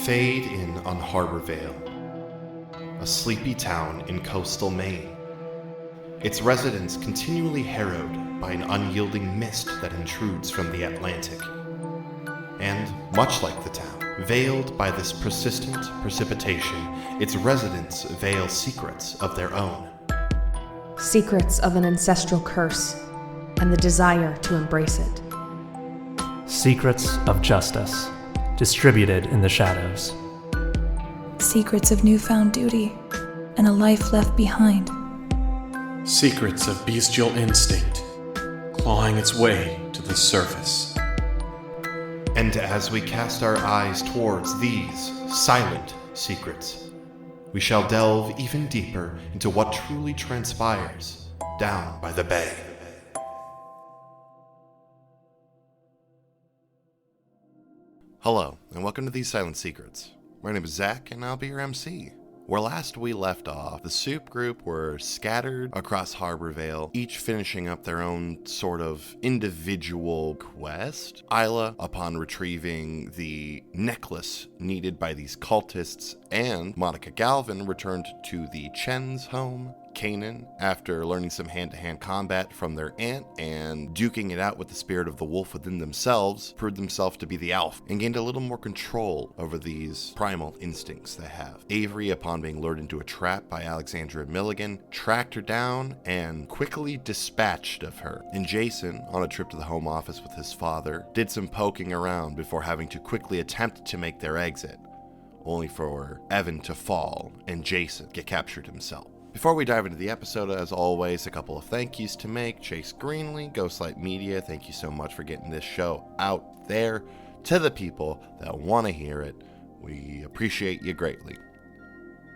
Fade in on Harbor Vale, a sleepy town in coastal Maine. Its residents continually harrowed by an unyielding mist that intrudes from the Atlantic. And, much like the town, veiled by this persistent precipitation, its residents veil secrets of their own. Secrets of an ancestral curse, and the desire to embrace it. Secrets of justice, distributed in the shadows. Secrets of newfound duty, and a life left behind. Secrets of bestial instinct, clawing its way to the surface. And as we cast our eyes towards these silent secrets, we shall delve even deeper into what truly transpires down by the bay. Hello, and welcome to These Silent Secrets. My name is Zach, and I'll be your MC. Where last we left off, the Soup Group were scattered across Harbor Vale, each finishing up their own sort of individual quest. Isla, upon retrieving the necklace needed by these cultists, and Monica Galvin returned to the Chen's home. Kanan, after learning some hand-to-hand combat from their aunt and duking it out with the spirit of the wolf within themselves, proved themselves to be the alpha and gained a little more control over these primal instincts they have. Avery, upon being lured into a trap by Alexandra Milligan, tracked her down and quickly dispatched of her. And Jason, on a trip to the home office with his father, did some poking around before having to quickly attempt to make their exit, only for Evan to fall and Jason get captured himself. Before we dive into the episode, as always, a couple of thank yous to make. Chase Greenlee, Ghostlight Media, thank you so much for getting this show out there to the people that want to hear it. We appreciate you greatly.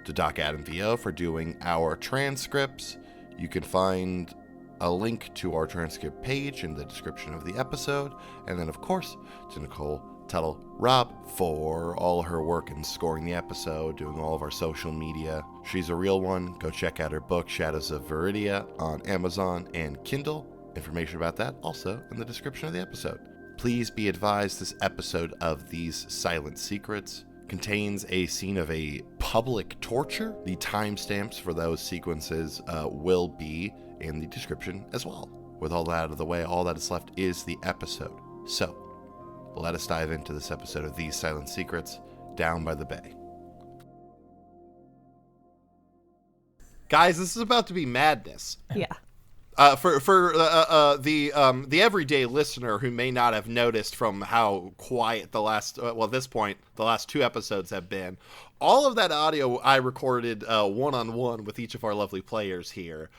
To Doc Adam VO for doing our transcripts. You can find a link to our transcript page in the description of the episode. And then, of course, to Nicole Tuttle-Robb for all her work in scoring the episode, doing all of our social media. She's a real one. Go check out her book, Shadows of Viridia, on Amazon and Kindle. Information about that also in the description of the episode. Please be advised this episode of These Silent Secrets contains a scene of a public torture. The timestamps for those sequences will be in the description as well. With all that out of the way, all that is left is the episode. So, let us dive into this episode of These Silent Secrets, Down by the Bay. Guys, this is about to be madness. Yeah. For the everyday listener who may not have noticed from how quiet the last, at this point, the last two episodes have been, all of that audio I recorded one-on-one with each of our lovely players here.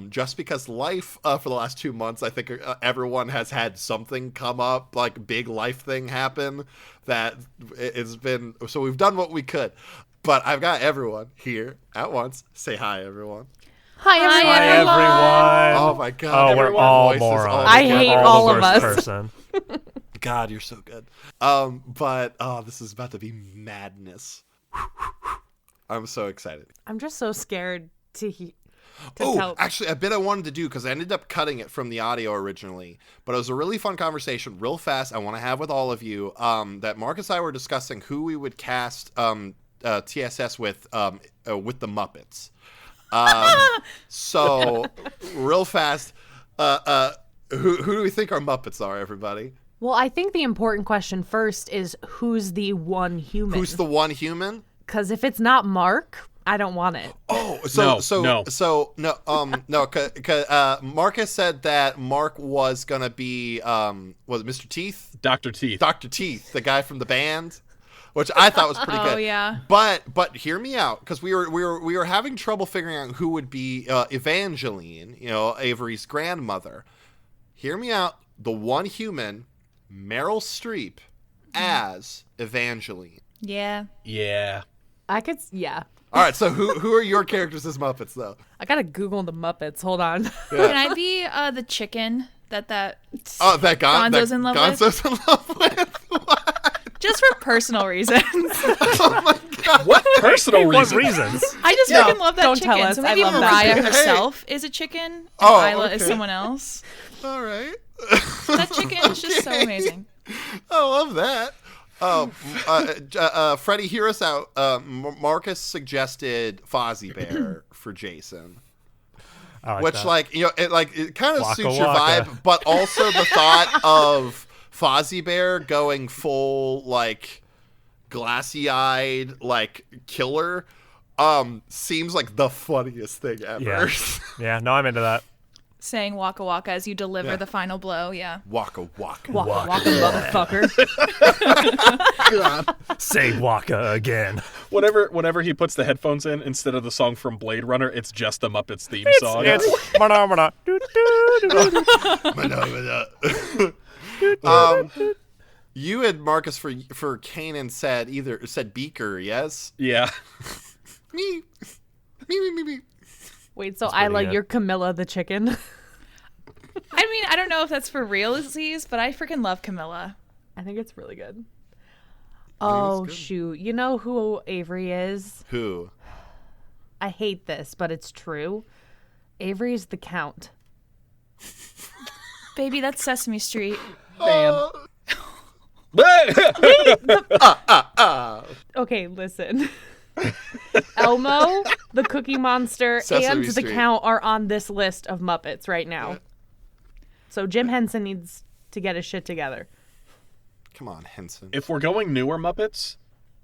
Just because life for the last 2 months, I think everyone has had something come up, like big life thing happen that it's been, so we've done what we could. But I've got everyone here at once. Say hi, everyone. Hi, everyone. Oh my God. Oh, we're all morons. I hate all of us. Person. God, you're so good. But this is about to be madness. I'm so excited. I'm just so scared to tell. Actually, a bit I wanted to do, because I ended up cutting it from the audio originally, but it was a really fun conversation, real fast, I want to have with all of you, that Marcus and I were discussing who we would cast TSS with the Muppets. So, real fast, who do we think our Muppets are, everybody? Well, I think the important question first is who's the one human? Who's the one human? Because if it's not Mark, I don't want it. Oh, no. Marcus said that Mark was gonna be was it Mr. Teeth? Dr. Teeth. Dr. Teeth, the guy from the band. Which I thought was pretty good. Oh yeah. But hear me out, because we were having trouble figuring out who would be Evangeline, Avery's grandmother. Hear me out. The one human, Meryl Streep, as Evangeline. Yeah. Yeah. Yeah. All right. So who are your characters as Muppets, though? I gotta Google the Muppets. Hold on. Yeah. Can I be the chicken that Gonzo's in love Gonzo's in love with? What? Just for personal reasons. Oh my God. What personal What reasons? reasons? I just fucking love that Don't chicken. tell us. So maybe I love that Mariah too. herself is a chicken, and Oh, Isla is okay. someone else. All right. That chicken is just so amazing. I love that. Freddie, hear us out. Marcus suggested Fozzie Bear for Jason. Which, that. It kind of suits your vibe, but also the thought of Fozzie Bear going full, glassy-eyed, killer, seems like the funniest thing ever. Yeah, no, I'm into that. Saying waka waka as you deliver the final blow, yeah. Waka waka. Waka waka, motherfucker. Say waka again. Whenever he puts the headphones in, instead of the song from Blade Runner, it's just the Muppets theme song. You and Marcus for Kanan said Beaker, yes? Yeah. Me. Wait, so Isla, you're Camilla the chicken? I mean, I don't know if that's for realsies, but I freaking love Camilla. I think it's really good. Oh, shoot. You know who Avery is? Who? I hate this, but it's true. Avery is the Count. Baby, that's Sesame Street. Damn. Okay, listen. Elmo, the Cookie Monster, Sesame and Street. the Count are on this list of Muppets right now. So Jim Henson needs to get his shit together. Come on, Henson. If we're going newer Muppets,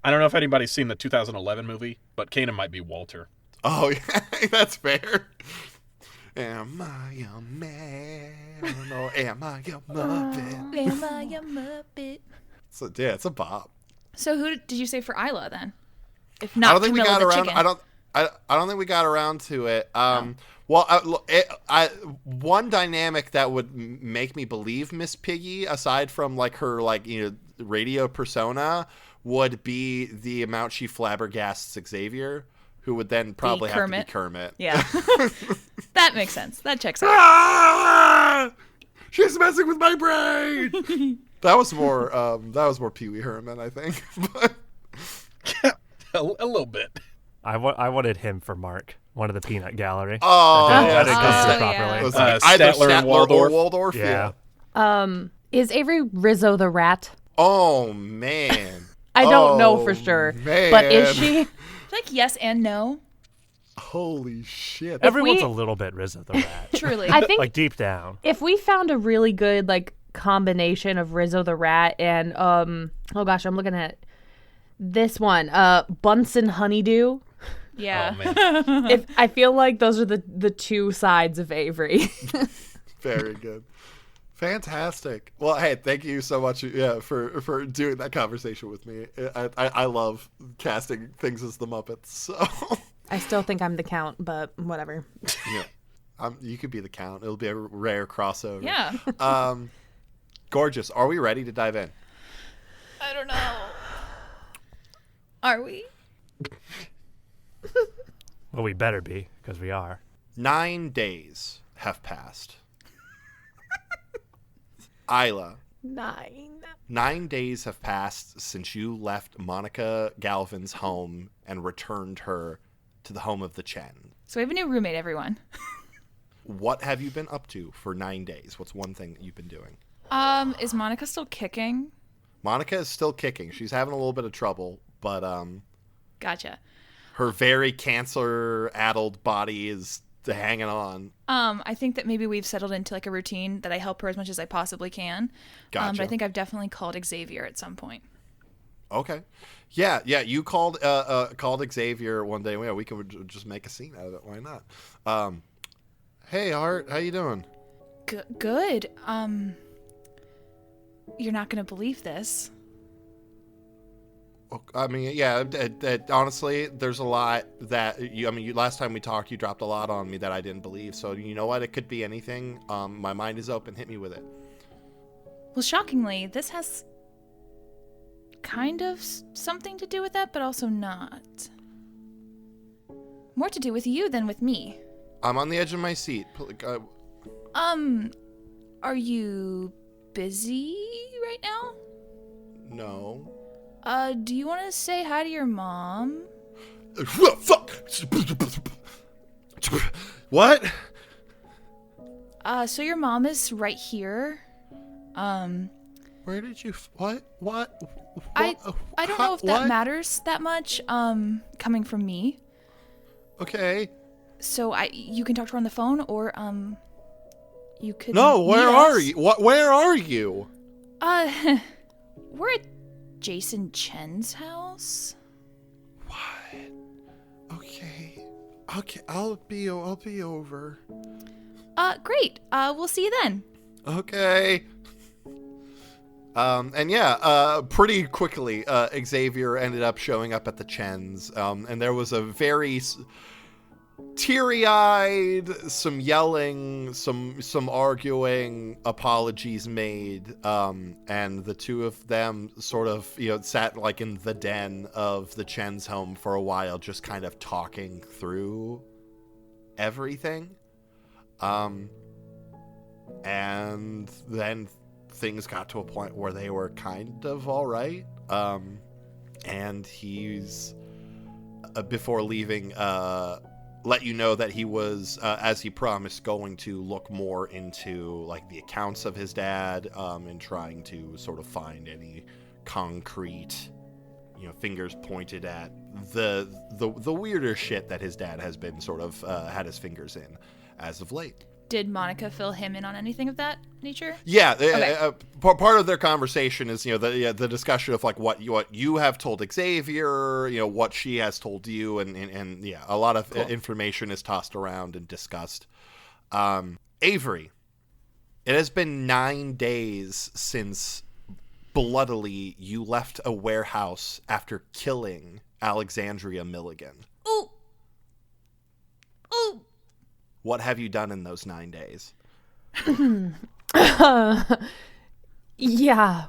I don't know if anybody's seen the 2011 movie, but Kanan might be Walter. Oh, yeah, that's fair. Am I a man or am I a Muppet? Am I a Muppet? It's a bop. So who did you say for Isla then? If I not don't think we Camilla got the around. chicken. I don't think we got around to it. One dynamic that would make me believe Miss Piggy, aside from her radio persona, would be the amount she flabbergasts Xavier, who would then probably have to be Kermit. Yeah, that makes sense. That checks out. Ah! She's messing with my brain. That was more Pee Wee Herman, I think. But a little bit. I wanted him for Mark, one of the peanut gallery. Oh, I didn't go through properly. It was Statler either Statler and Waldorf. or Waldorf. Yeah. Is Avery Rizzo the Rat? Oh man. I don't know for sure, man. but is she? Yes and no. Holy shit. Everyone's a little bit Rizzo the Rat. Truly. I think deep down. if we found a really good combination of Rizzo the Rat and oh gosh, I'm looking at this one, Bunsen Honeydew. Yeah. Oh, man. I feel like those are the two sides of Avery. Very good. Fantastic. Well, hey, thank you so much for doing that conversation with me. I love casting things as the Muppets. So I still think I'm the Count, but whatever. Yeah. You could be the Count. It'll be a rare crossover. Yeah. Gorgeous. Are we ready to dive in? I don't know. Are we? Well, we better be, because we are. 9 days have passed. Isla. 9 days have passed since you left Monica Galvin's home and returned her to the home of the Chen. So we have a new roommate, everyone. What have you been up to for 9 days? What's one thing that you've been doing? Is Monica still kicking? Monica is still kicking. She's having a little bit of trouble, but Gotcha. her very cancer-addled body is hanging on. I think that maybe we've settled into a routine that I help her as much as I possibly can. Gotcha. But I think I've definitely called Xavier at some point. Okay. Yeah. You called Xavier one day. Yeah, we can just make a scene out of it. Why not? Hey, Art, how you doing? Good. You're not gonna believe this. I mean, yeah. Honestly, there's a lot that last time we talked, you dropped a lot on me that I didn't believe. So you know what? It could be anything. My mind is open. Hit me with it. Well, shockingly, this has kind of something to do with that, but also not. More to do with you than with me. I'm on the edge of my seat. Are you busy right now? No. Do you want to say hi to your mom? Fuck. What? So your mom is right here. Oh Where did you... What? I don't know if that matters that much, coming from me. Okay. So you can talk to her on the phone, or, you could No, meet where us. are you? Where are you? We're at Jason Chen's house. What? Okay, I'll be over. Great. We'll see you then. Okay. And yeah, pretty quickly, Xavier ended up showing up at the Chens, and there was a very teary-eyed, some yelling, some arguing, apologies made, and the two of them sort of, sat like in the den of the Chen's home for a while, just kind of talking through everything. And then things got to a point where they were kind of all right. And he's, before leaving, let you know that he was, as he promised, going to look more into like the accounts of his dad, and trying to sort of find any concrete, fingers pointed at the weirder shit that his dad has been sort of had his fingers in as of late. Did Monica fill him in on anything of that nature? Yeah, Okay. Part of their conversation is the discussion of like what you have told Xavier, what she has told you, and yeah, a lot of information is tossed around and discussed. Avery, it has been 9 days since bloodily you left a warehouse after killing Alexandria Milligan. Ooh. What have you done in those 9 days? Yeah.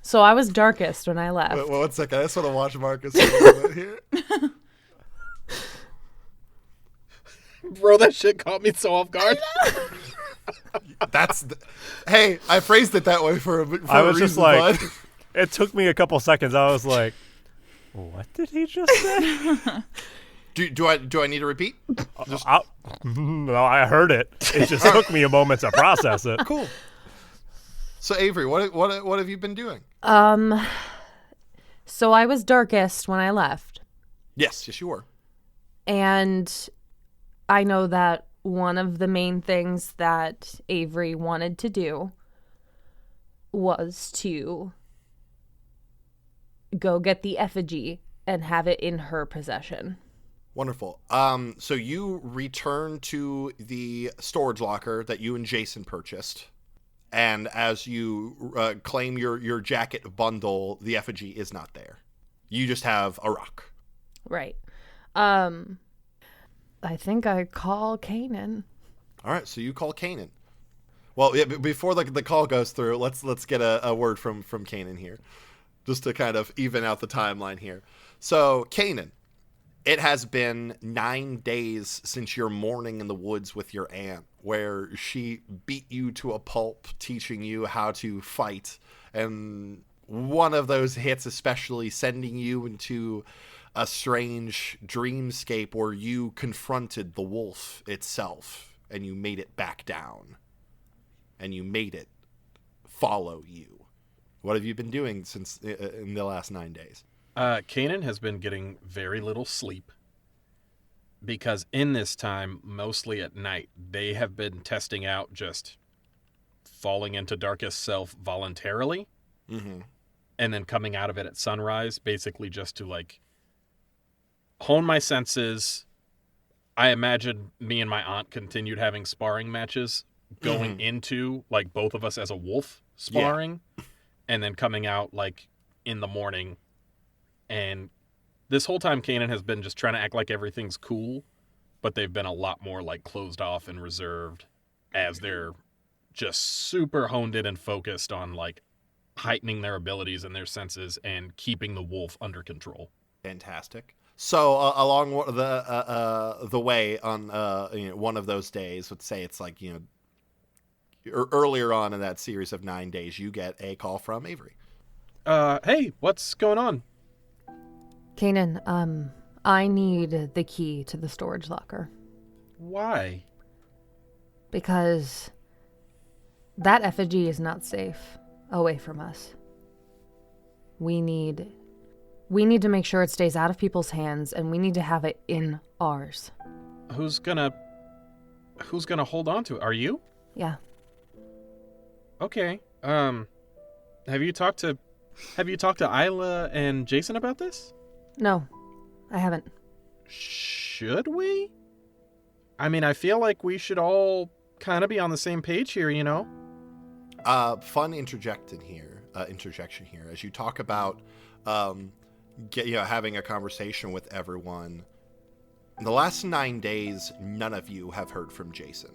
So I was darkest when I left. Wait, 1 second. I just want to watch Marcus a little bit here. Bro, that shit caught me so off guard. Hey, I phrased it that way for a reason. I was just like, bud. it took me a couple seconds. I was like, what did he just say? Do I need to repeat? No, I heard it. It just took me a moment to process it. Cool. So Avery, what have you been doing? So I was darkest when I left. Yes, you were. And I know that one of the main things that Avery wanted to do was to go get the effigy and have it in her possession. Wonderful. So you return to the storage locker that you and Jason purchased, and as you claim your jacket bundle, the effigy is not there. You just have a rock. Right. I think I call Kanan. All right, so you call Kanan. Well, yeah, before the call goes through, let's get a word from Kanan here, just to kind of even out the timeline here. So, Kanan, it has been 9 days since your morning in the woods with your aunt, where she beat you to a pulp, teaching you how to fight, and one of those hits especially sending you into a strange dreamscape where you confronted the wolf itself, and you made it back down, and you made it follow you. What have you been doing since in the last 9 days? Kanan has been getting very little sleep because in this time, mostly at night, they have been testing out just falling into darkest self voluntarily, and then coming out of it at sunrise, basically just to like hone my senses. I imagine me and my aunt continued having sparring matches going into like both of us as a wolf sparring, and then coming out like in the morning. And this whole time, Kanan has been just trying to act like everything's cool, but they've been a lot more like closed off and reserved as they're just super honed in and focused on like heightening their abilities and their senses and keeping the wolf under control. Fantastic. So along the way on one of those days, let's say it's like earlier on in that series of 9 days, you get a call from Avery. Hey, what's going on? Kanan, I need the key to the storage locker. Why? Because That effigy is not safe away from us. We need to make sure it stays out of people's hands, and we need to have it in ours. Who's gonna hold on to it? Are you? Yeah. Okay. Have you talked to Isla and Jason about this? No, I haven't. Should we? I mean, I feel like we should all kind of be on the same page here, you know? Fun interjection here as you talk about having a conversation with everyone. In the last 9 days, none of you have heard from Jason.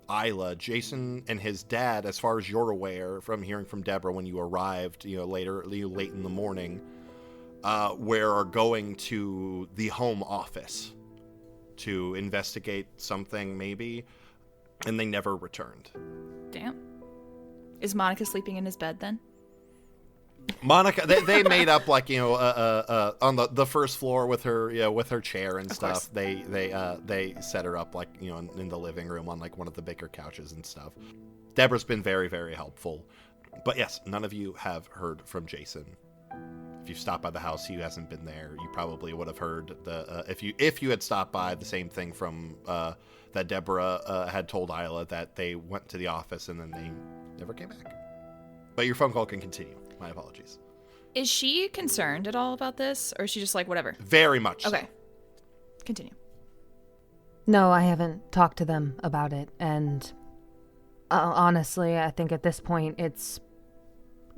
Isla, Jason and his dad, as far as you're aware from hearing from Deborah when you arrived, late in the morning, are going to the home office to investigate something maybe, and they never returned. Damn. Is Monica sleeping in his bed then? Monica, they made up on the first floor with her chair and stuff. They set her up in the living room on one of the bigger couches and stuff. Deborah's been very, very helpful, but yes, none of you have heard from Jason. If you've stopped by the house, he hasn't been there. You probably would have heard if you had stopped by, the same thing from that Deborah had told Isla, that they went to the office and then they never came back. But your phone call can continue. My apologies. Is she concerned at all about this, or is she just like, whatever? Very much so. Okay. Continue. No, I haven't talked to them about it, and honestly, I think at this point it's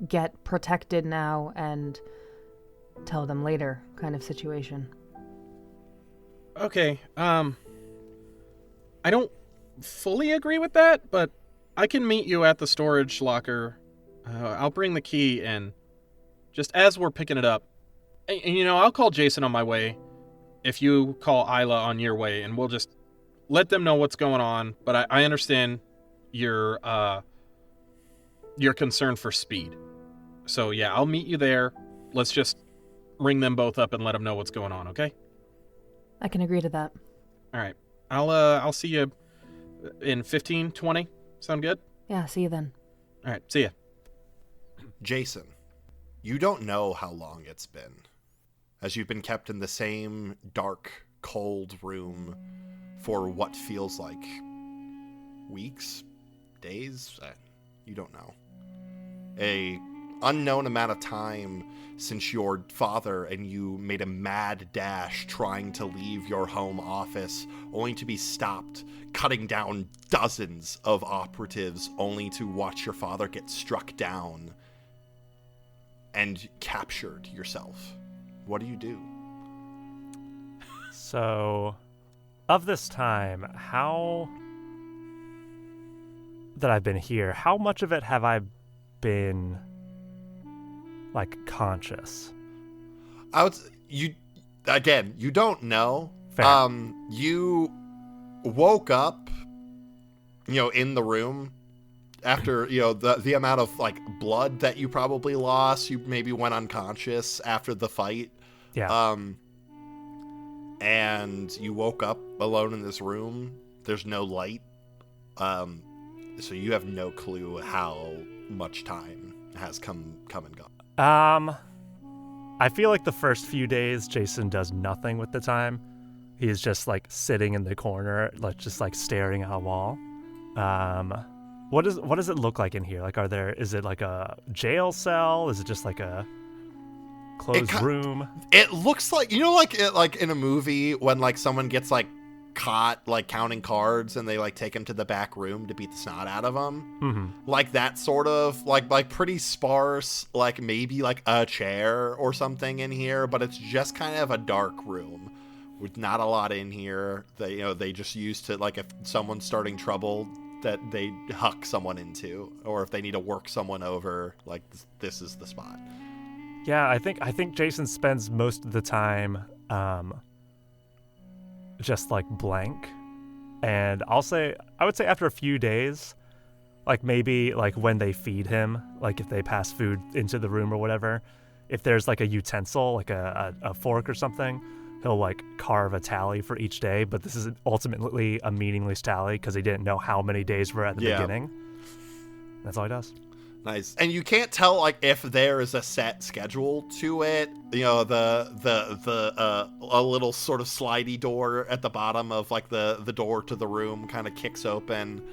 get protected now and tell them later kind of situation. Okay, I don't fully agree with that, but I can meet you at the storage locker. I'll bring the key, and just as we're picking it up, and I'll call Jason on my way if you call Isla on your way, and we'll just let them know what's going on. But I understand your concern for speed. So yeah, I'll meet you there. Let's just ring them both up and let them know what's going on, okay? I can agree to that. All right. I'll see you in 15, 20. Sound good? Yeah, see you then. All right, see ya. Jason, you don't know how long it's been, as you've been kept in the same dark, cold room for what feels like weeks, days, you don't know. A unknown amount of time since your father and you made a mad dash trying to leave your home office, only to be stopped, cutting down dozens of operatives, only to watch your father get struck down and captured yourself. What do you do? So, of this time, that I've been here, how much of it have I been conscious? You don't know. Fair. You woke up, in the room after, the amount of blood that you probably lost. You maybe went unconscious after the fight. Yeah. And you woke up alone in this room. There's no light. So you have no clue how much time has come and gone. I feel like the first few days, Jason does nothing with the time. He's just sitting in the corner, just staring at a wall. What does it look like in here? Is it a jail cell? Is it just a closed room? It looks like, in a movie when someone gets caught counting cards and they take him to the back room to beat the snot out of them. Mm-hmm. That sort of pretty sparse, maybe a chair or something in here, but it's just kind of a dark room with not a lot in here. They just used to if someone's starting trouble that they huck someone into, or if they need to work someone over, this is the spot. Yeah, I think Jason spends most of the time just blank. And I would say after a few days, maybe when they feed him, if they pass food into the room or whatever, if there's a utensil, a fork or something, he'll carve a tally for each day. But this is ultimately a meaningless tally because he didn't know how many days were at the beginning. That's all he does. Nice. And you can't tell like if there is a set schedule to it. You know, a little sort of slidey door at the bottom of like the door to the room kind of kicks open.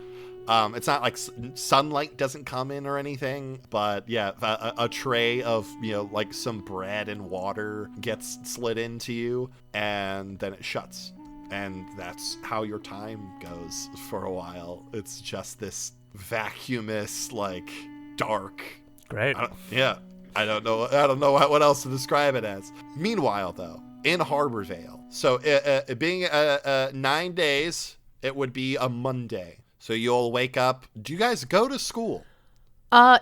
It's not like sunlight doesn't come in or anything, but yeah, a tray of, you know, like some bread and water gets slid into you, and then it shuts. And that's how your time goes for a while. It's just this vacuumous, like, dark. Great. I don't know what else to describe it as. Meanwhile, though, in Harbor Vale, so it being 9 days, it would be a Monday. So you'll wake up. Do you guys go to school?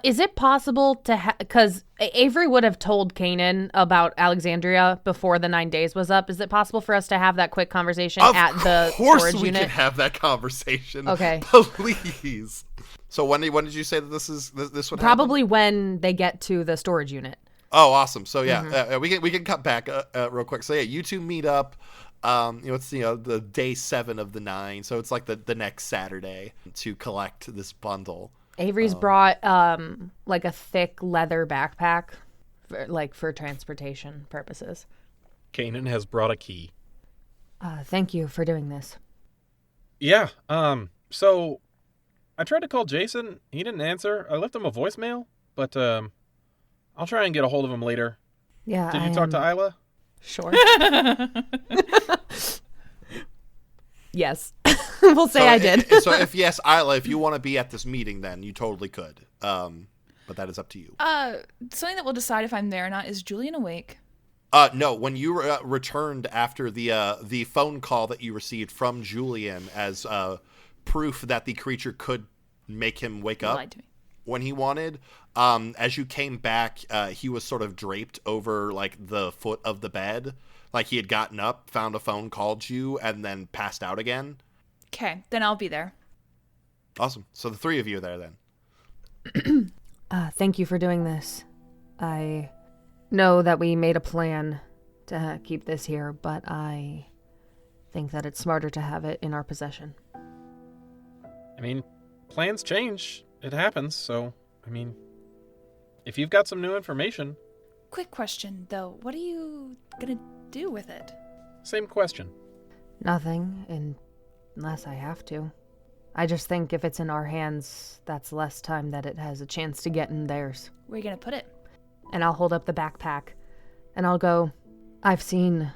Is it possible to because Avery would have told Kanan about Alexandria before the 9 days was up. Is it possible for us to have that quick conversation at the storage unit? Of course we can have that conversation. Okay. Please. So when did you say that this would Probably happen? when they get to the storage unit. Oh, awesome. So yeah, we can cut back real quick. So yeah, you two meet up. It's the day 7 of the 9, so it's like the next Saturday to collect this bundle. Avery's brought like a thick leather backpack for transportation purposes. Kanan has brought a key. Thank you for doing this. Yeah, so I tried to call Jason. He didn't answer. I left him a voicemail, but I'll try and get a hold of him later. Yeah. Did you talk to Isla? Sure. Yes. We'll say I did. So if yes, Isla, if you want to be at this meeting, then you totally could. But that is up to you. Something that will decide if I'm there or not. Is Julian awake? No. When you returned after the phone call that you received from Julian as proof that the creature could make him wake up Lied to me. when he wanted, as you came back, he was sort of draped over like the foot of the bed. Like he had gotten up, found a phone, called you, and then passed out again. Okay, then I'll be there. Awesome. So the 3 of you are there then. Thank you for doing this. I know that we made a plan to keep this here, but I think that it's smarter to have it in our possession. I mean, plans change. It happens, so, I mean, if you've got some new information... Quick question, though. What are you gonna do with it? Same question. Nothing, unless I have to. I just think if it's in our hands, that's less time that it has a chance to get in theirs. Where are you gonna put it? And I'll hold up the backpack, and I'll go, I've seen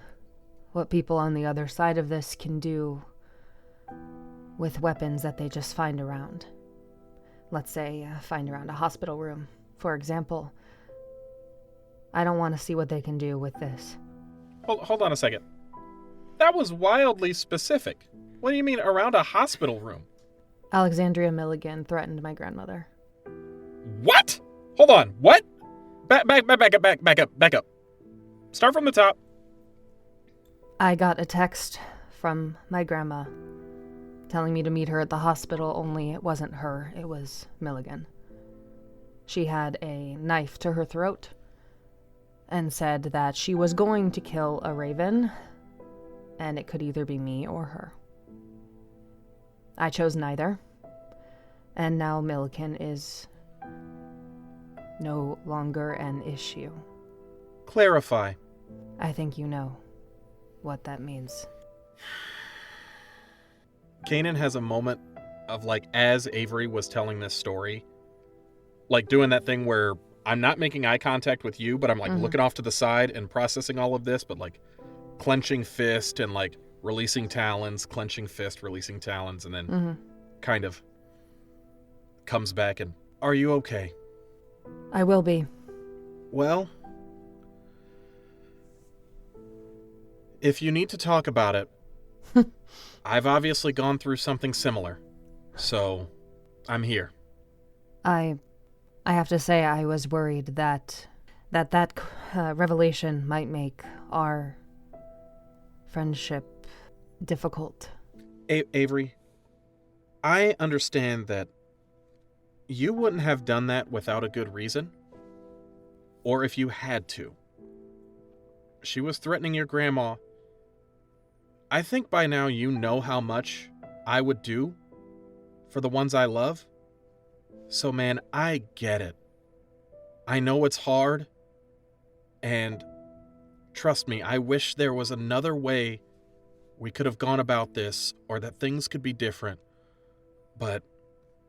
what people on the other side of this can do with weapons that they just find around. Let's say, find around a hospital room, for example. I don't want to see what they can do with this. Hold on a second. That was wildly specific. What do you mean, around a hospital room? Alexandria Milligan threatened my grandmother. What? Hold on, what? Back up. Start from the top. I got a text from my grandma telling me to meet her at the hospital, only it wasn't her, it was Milligan. She had a knife to her throat and said that she was going to kill a raven, and it could either be me or her. I chose neither, and now Milligan is no longer an issue. Clarify. I think you know what that means. Kanan has a moment of, like, as Avery was telling this story, like doing that thing where I'm not making eye contact with you, but I'm like looking off to the side and processing all of this, but like clenching fist and like releasing talons, clenching fist, releasing talons, and then kind of comes back and, are you okay? I will be. Well, if you need to talk about it, I've obviously gone through something similar, so I'm here. I have to say I was worried that revelation might make our friendship difficult. Avery, I understand that you wouldn't have done that without a good reason, or if you had to. She was threatening your grandma. I think by now you know how much I would do for the ones I love. So, man, I get it. I know it's hard, and trust me, I wish there was another way we could have gone about this, or that things could be different. But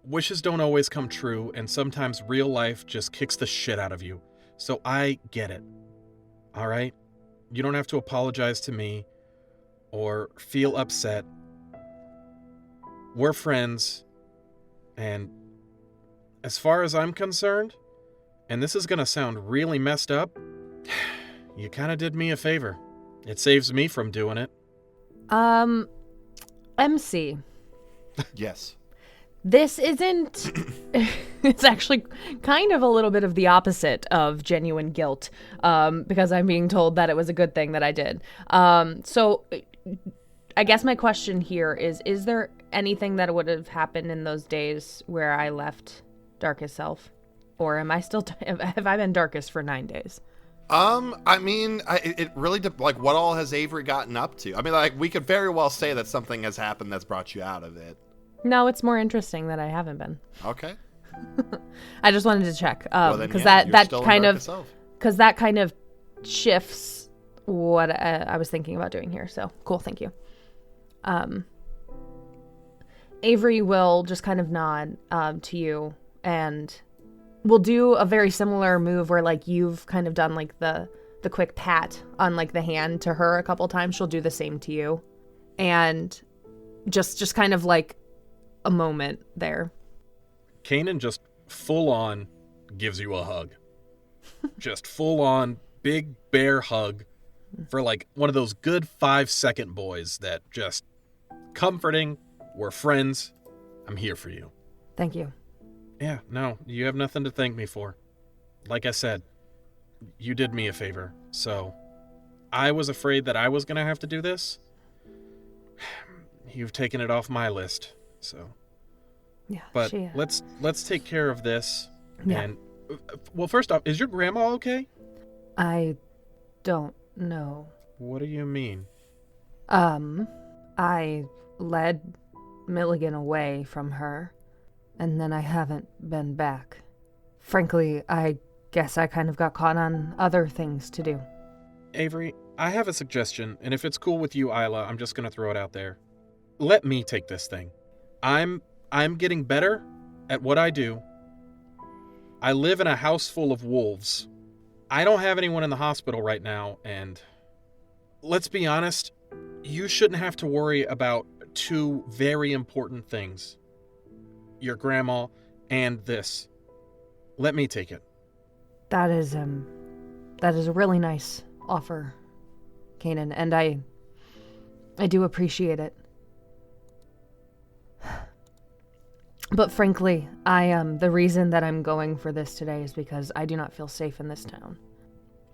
wishes don't always come true, and sometimes real life just kicks the shit out of you. So I get it. All right? You don't have to apologize to me or feel upset. We're friends, and as far as I'm concerned, and this is going to sound really messed up, you kind of did me a favor. It saves me from doing it. MC. Yes. This isn't... It's actually kind of a little bit of the opposite of genuine guilt, because I'm being told that it was a good thing that I did. So I guess my question here is there anything that would have happened in those days where I left Darkest Self? Or am I still... have I been Darkest for 9 days? I mean, it really, like, what all has Avery gotten up to? I mean, like, we could very well say that something has happened that's brought you out of it. No, it's more interesting that I haven't been. Okay. I just wanted to check, because that that kind of shifts what I was thinking about doing here. So cool, thank you. Avery will just kind of nod to you, and we'll do a very similar move where, like, you've kind of done like the quick pat on like the hand to her a couple times. She'll do the same to you, and just kind of like a moment there. Kanan just full on gives you a hug. Just full on big bear hug for like one of those good 5-second boys that just comforting. We're friends. I'm here for you. Thank you. Yeah, no, you have nothing to thank me for. Like I said, you did me a favor. So I was afraid that I was going to have to do this. You've taken it off my list. So, yeah. But let's take care of this. Yeah. And well, first off, is your grandma okay? I don't know. What do you mean? I led Milligan away from her, and then I haven't been back. Frankly, I guess I kind of got caught on other things to do. Avery, I have a suggestion, and if it's cool with you, Isla, I'm just gonna throw it out there. Let me take this thing. I'm getting better at what I do. I live in a house full of wolves. I don't have anyone in the hospital right now, and let's be honest, you shouldn't have to worry about two very important things. Your grandma and this. Let me take it. That is a really nice offer, Kanan, and I do appreciate it. But frankly, the reason that I'm going for this today is because I do not feel safe in this town.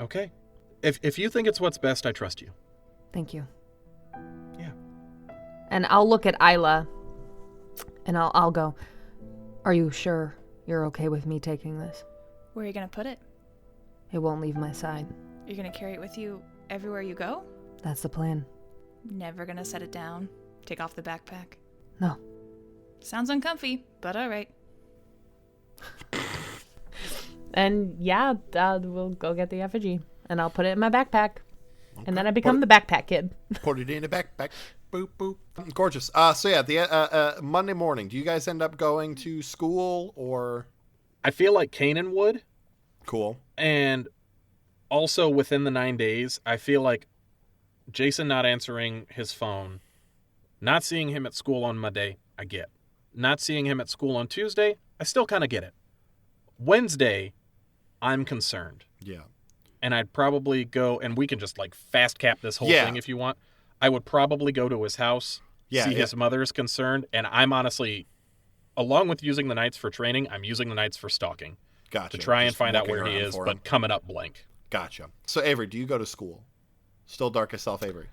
Okay. If you think it's what's best, I trust you. Thank you. Yeah. And I'll look at Isla, and I'll go, are you sure you're okay with me taking this? Where are you going to put it? It won't leave my side. You're going to carry it with you everywhere you go? That's the plan. Never going to set it down? Take off the backpack? No. Sounds uncomfy, but all right. And yeah, we'll go get the effigy, and I'll put it in my backpack. Okay. And then I become the backpack kid. Put it in a backpack. Boop, boop. Gorgeous. So yeah, the Monday morning, do you guys end up going to school, or? I feel like Kanan would. Cool. And also within the 9 days, I feel like Jason not answering his phone, not seeing him at school on Monday, I get. Not seeing him at school on Tuesday, I still kind of get it. Wednesday, I'm concerned. Yeah. And I'd probably go, and we can just like fast cap this whole thing if you want. I would probably go to his house, see his mother is concerned, and I'm honestly, along with using the nights for training, I'm using the nights for stalking. Gotcha. To try and find out where he is, but coming up blank. Gotcha. So Avery, do you go to school? Still Darkest Self Avery?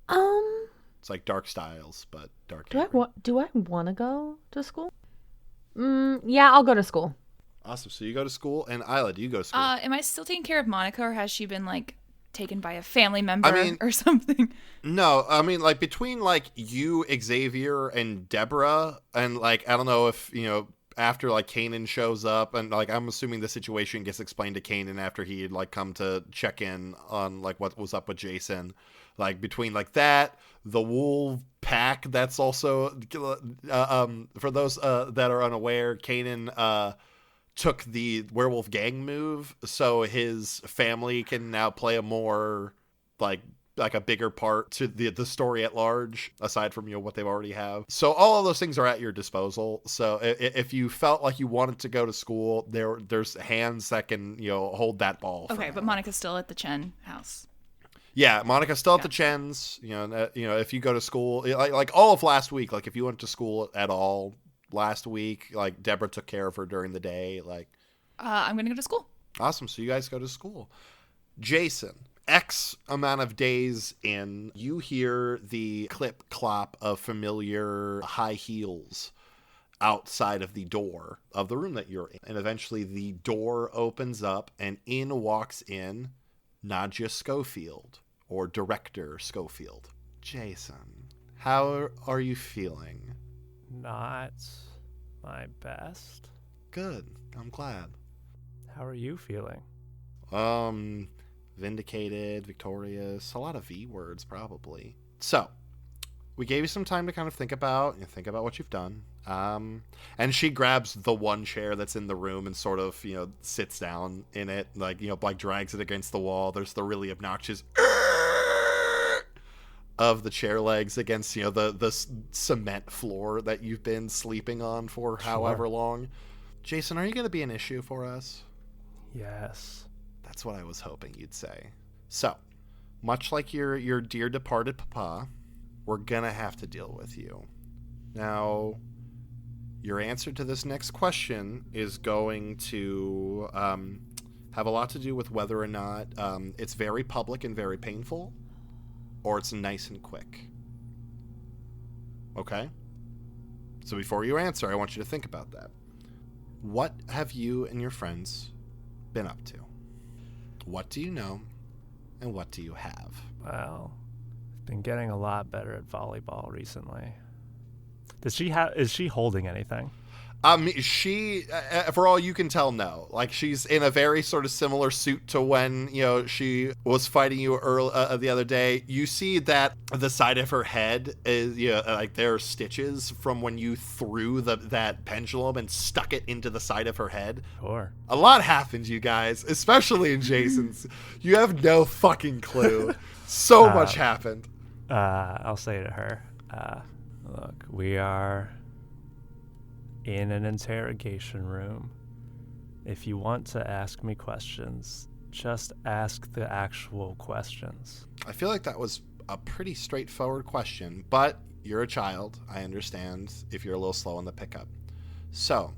It's like Dark Styles, but Dark Avery. Do I want to go to school? Yeah, I'll go to school. Awesome. So you go to school, and Isla, do you go to school? Am I still taking care of Monica, or has she been like taken by a family member or something? No, I mean, like between like you, Xavier, and Deborah, and like I don't know if after like Kanan shows up, and like I'm assuming the situation gets explained to Kanan after he had like come to check in on like what was up with Jason. Like between like that, the wolf pack that's also for those that are unaware, Kanan took the werewolf gang move, so his family can now play a more like a bigger part to the story at large, aside from what they already have. So all of those things are at your disposal. So if you felt like you wanted to go to school, there's hands that can hold that ball. Okay, but Monica's still at the Chen house. Yeah, Monica's still at the Chens. If you go to school, like all of last week, like if you went to school at all last week, like Deborah took care of her during the day. Like, I'm gonna go to school. Awesome. So you guys go to school. Jason, X amount of days in, you hear the clip clop of familiar high heels outside of the door of the room that you're in. And eventually the door opens up and in walks in Nadja Schofield, or Director Schofield. Jason, how are you feeling? Not my best. Good. I'm glad. How are you feeling? Vindicated, victorious, a lot of V words probably. So, we gave you some time to kind of think about what you've done. And she grabs the one chair that's in the room and sort of, sits down in it, like drags it against the wall. There's the really obnoxious of the chair legs against, the cement floor that you've been sleeping on for however long. Jason, are you going to be an issue for us? Yes. That's what I was hoping you'd say. So, much like your dear departed papa, we're going to have to deal with you. Now, your answer to this next question is going to have a lot to do with whether or not it's very public and very painful, or it's nice and quick. Okay? So before you answer, I want you to think about that. What have you and your friends been up to? What do you know, and what do you have? Well, I've been getting a lot better at volleyball recently. Is she holding anything? She, for all you can tell, no. Like, she's in a very sort of similar suit to when, she was fighting you the other day. You see that the side of her head is, like there are stitches from when you threw that pendulum and stuck it into the side of her head. Sure. A lot happened, you guys, especially in Jason's. You have no fucking clue. So much happened. I'll say to her, look, we are in an interrogation room. If you want to ask me questions, just ask the actual questions. I feel like that was a pretty straightforward question, but you're a child. I understand if you're a little slow on the pickup. So,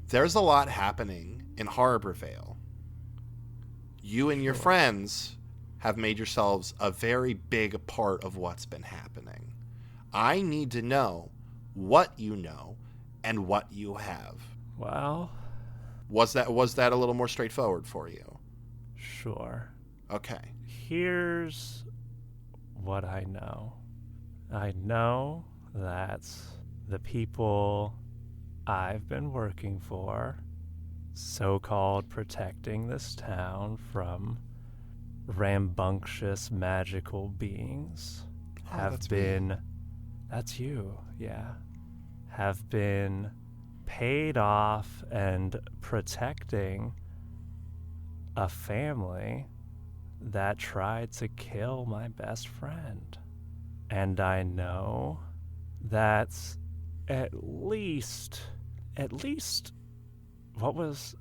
there's a lot happening in Harborvale. You and your friends have made yourselves a very big part of what's been happening. I need to know what you know and what you have. Well, was that a little more straightforward for you? Sure. Okay. Here's what I know. I know that the people I've been working for, so-called protecting this town from rambunctious magical beings, have been... That's you, yeah. Have been paid off and protecting a family that tried to kill my best friend. And I know that at least, what was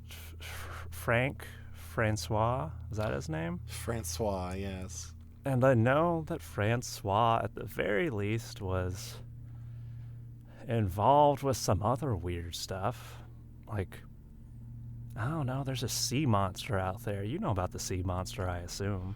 Francois? Is that his name? Francois, yes. And I know that Francois, at the very least, was involved with some other weird stuff. Like, I don't know, there's a sea monster out there. You know about the sea monster, I assume.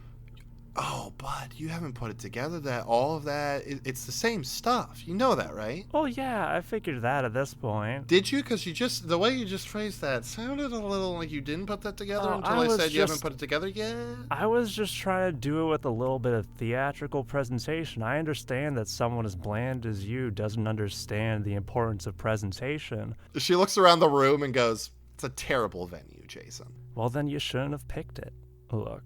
Oh, bud, you haven't put it together that all of that, it's the same stuff. You know that, right? Well, yeah, I figured that at this point. Did you? Because the way you just phrased that sounded a little like you didn't put that together Oh, until I said you haven't put it together yet. I was just trying to do it with a little bit of theatrical presentation. I understand that someone as bland as you doesn't understand the importance of presentation. She looks around the room and goes, "It's a terrible venue, Jason." Well, then you shouldn't have picked it. Look,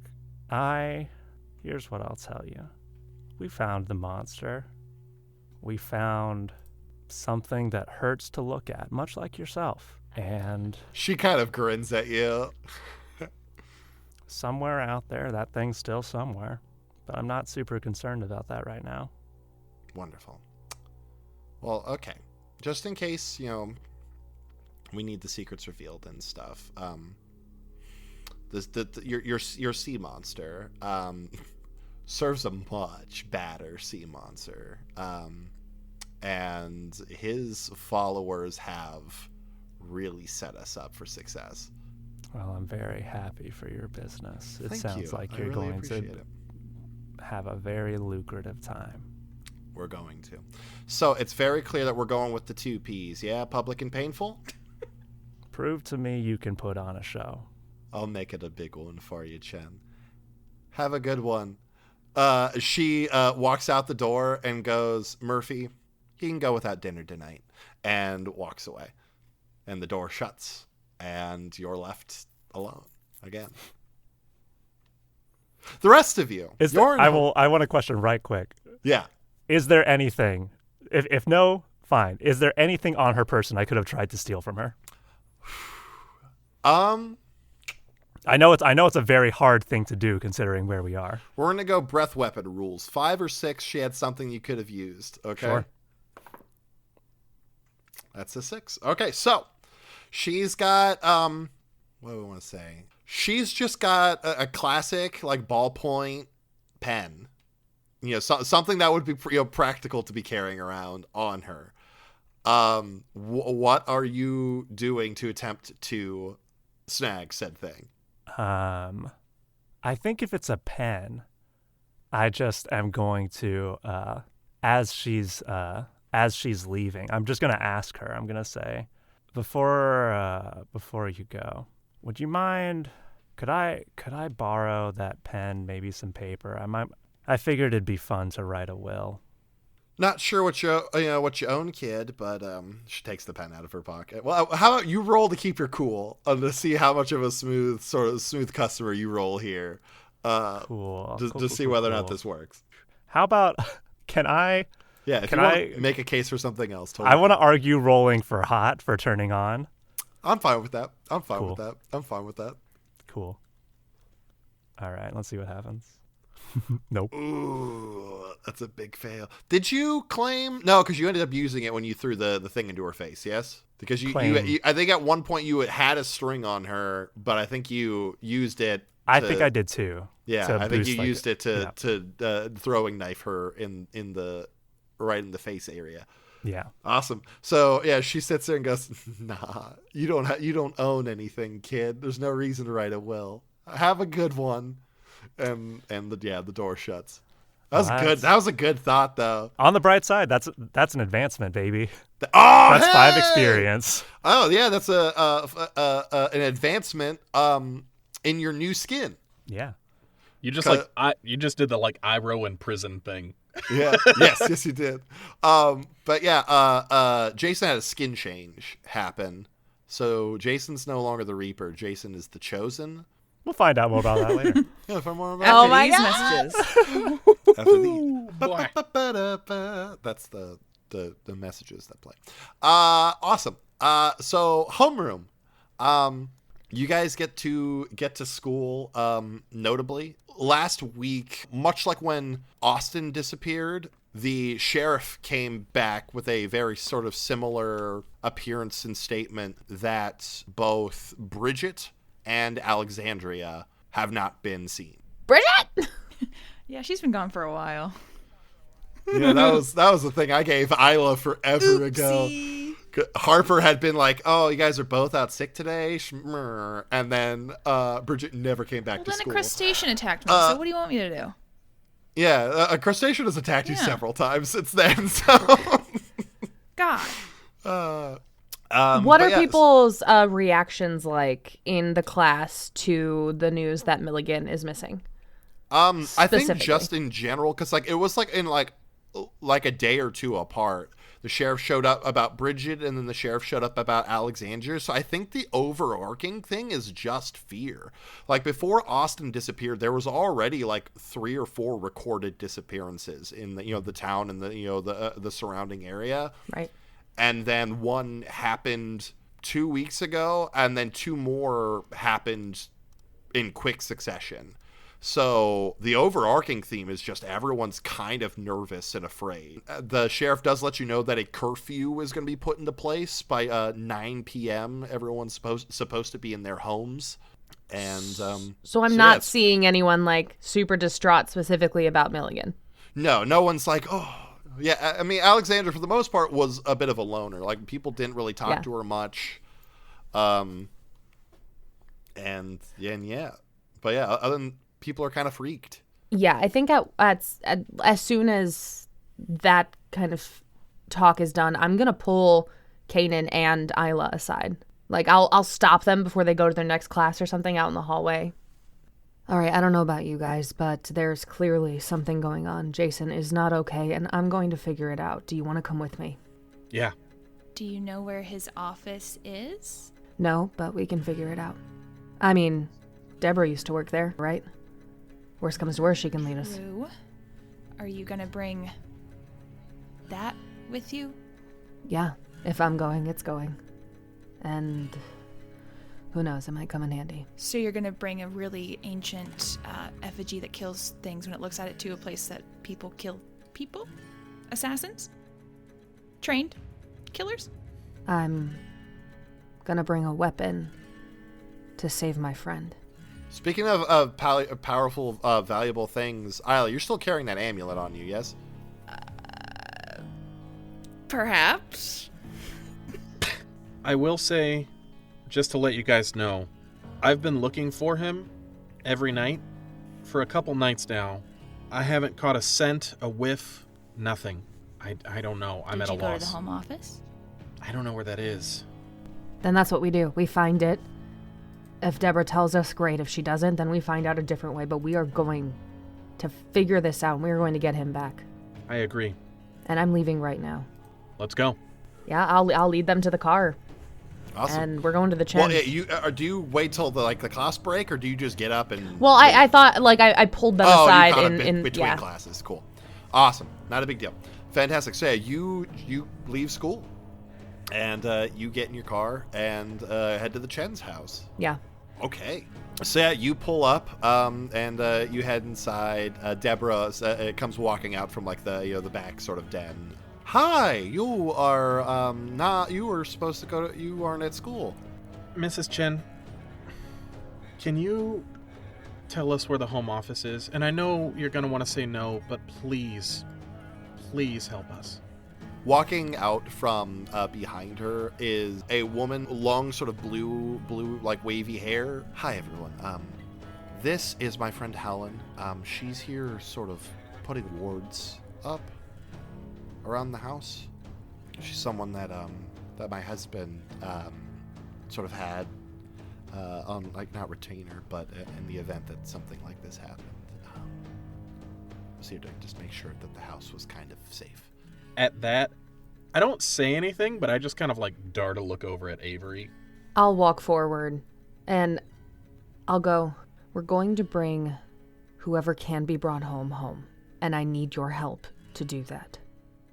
here's what I'll tell you. We found the monster. We found something that hurts to look at, much like yourself. And she kind of grins at you. Somewhere out there, that thing's still somewhere. But I'm not super concerned about that right now. Wonderful. Well, okay. Just in case, we need the secrets revealed and stuff. Your sea monster serves a much badder sea monster, and his followers have really set us up for success. Well, I'm very happy for your business. It Thank sounds you. like I you're really going to appreciate it. have a very lucrative time. We're going to. So it's very clear that we're going with the 2 Ps. Yeah, public and painful. Prove to me you can put on a show. I'll make it a big one for you, Chen. Have a good one. She walks out the door and goes, "Murphy, you can go without dinner tonight," and walks away. And the door shuts, and you're left alone again. The rest of you. I want a question right quick. Yeah. Is there anything, if no, fine. Is there anything on her person I could have tried to steal from her? I know it's a very hard thing to do considering where we are. We're going to go breath weapon rules. 5 or 6, she had something you could have used. Okay. Sure. That's a 6. Okay, so she's got, what do I want to say? She's just got a classic, like, ballpoint pen. Something that would be practical to be carrying around on her. What are you doing to attempt to snag said thing? I think if it's a pen, I just am going to, as she's leaving, I'm just going to ask her. I'm going to say, before you go, would you mind, could I borrow that pen, maybe some paper? I figured it'd be fun to write a will. Not sure what you own, kid, but she takes the pen out of her pocket. Well, how about you roll to keep your cool to see how much of a smooth customer you roll here. Cool. To see whether or not this works. How about can I? Yeah, if you want to make a case for something else. Totally. I want to argue rolling for hot for turning on. I'm fine with that. I'm fine with that. Cool. All right, let's see what happens. Nope. Ooh, that's a big fail. Did you claim? No, because you ended up using it when you threw the thing into her face, yes? Because you I think at one point you had a string on her, but I think you used it. I think I did too. Yeah, I think you used it to throwing knife her in the right in the face area. Yeah. Awesome. So yeah, she sits there and goes, "Nah, you don't own anything, kid. There's no reason to write a will. Have a good one." And the door shuts. That was good. That was a good thought, though. On the bright side, that's an advancement, baby. That's 5 experience. Oh yeah, that's an advancement in your new skin. Yeah. You just you just did the Iro in prison thing. Yeah. yes, you did. But yeah, Jason had a skin change happen. So Jason's no longer the Reaper. Jason is the Chosen. We'll find out more about that later. Yeah, find more about After these messages. After these. That's the messages that play. Awesome. So homeroom. You guys get to school. Notably, last week, much like when Austin disappeared, the sheriff came back with a very sort of similar appearance and statement that both Bridget and Alexandria have not been seen. Bridget? Yeah, she's been gone for a while. Yeah, that was the thing I gave Isla forever ago. Harper had been like, "Oh, you guys are both out sick today," and then Bridget never came back to Then school. a crustacean attacked me. So what do you want me to do? Yeah, a crustacean has attacked you Yeah. several times since then, so... God. What but are yeah, people's reactions like in the class to the news that Milligan is missing? I think specifically? just in general, because like it was like in like a day or two apart. The sheriff showed up about Bridget, and then the sheriff showed up about Alexandria. So I think the overarching thing is just fear. Like before Austin disappeared, there was already like 3 or 4 recorded disappearances in the the town and the surrounding area. Right. And then one happened 2 weeks ago, and then 2 more happened in quick succession. So the overarching theme is just everyone's kind of nervous and afraid. The sheriff does let you know that a curfew is going to be put into place by 9 p.m. Everyone's supposed to be in their homes. And So I'm not seeing anyone like super distraught specifically about Milligan. No one's like, oh, yeah. I mean, Alexandra, for the most part, was a bit of a loner. Like, people didn't really talk to her much. And yeah. But yeah, other than... people are kind of freaked. Yeah, I think as soon as that kind of talk is done, I'm gonna pull Kanan and Isla aside. Like I'll stop them before they go to their next class or something out in the hallway. All right, I don't know about you guys, but there's clearly something going on. Jason is not okay, and I'm going to figure it out. Do you want to come with me? Yeah. Do you know where his office is? No, but we can figure it out. I mean, Deborah used to work there, right? Worst comes to worst, she can lead us. True. Are you gonna bring that with you? Yeah, if I'm going, it's going. And who knows, it might come in handy. So you're gonna bring a really ancient effigy that kills things when it looks at it to a place that people kill people? Assassins? Trained killers? I'm gonna bring a weapon to save my friend. Speaking of powerful, valuable things, Isla, you're still carrying that amulet on you, yes? Perhaps. I will say, just to let you guys know, I've been looking for him every night for a couple nights now. I haven't caught a scent, a whiff, nothing. I don't know. I'm at a Did you go loss. to the home office? I don't know where that is. Then that's what we do. We find it. If Deborah tells us, great. If she doesn't, then we find out a different way. But we are going to figure this out. We are going to get him back. I agree. And I'm leaving right now. Let's go. Yeah, I'll lead them to the car. Awesome. And we're going to the Chen. Well, do you wait till the class break, or do you just get up and... Well, I thought, like, I pulled them aside in between classes. Cool. Awesome. Not a big deal. Fantastic. So, yeah, you leave school, and you get in your car and head to the Chen's house. Yeah. Okay. So, yeah, you pull up, and you head inside. Deborah comes walking out from, like, the back sort of den. Hi, you are, you were supposed to you aren't at school. Mrs. Chen, can you tell us where the home office is? And I know you're going to want to say no, but please help us. Walking out from behind her is a woman, long sort of blue, like wavy hair. Hi, everyone. This is my friend Helen. She's here sort of putting wards up around the house. She's someone that my husband sort of had on, like, not retainer, but in the event that something like this happened. I was here to just make sure that the house was kind of safe. At that, I don't say anything, but I just kind of like dart a look over at Avery. I'll walk forward and I'll go, we're going to bring whoever can be brought home, and I need your help to do that.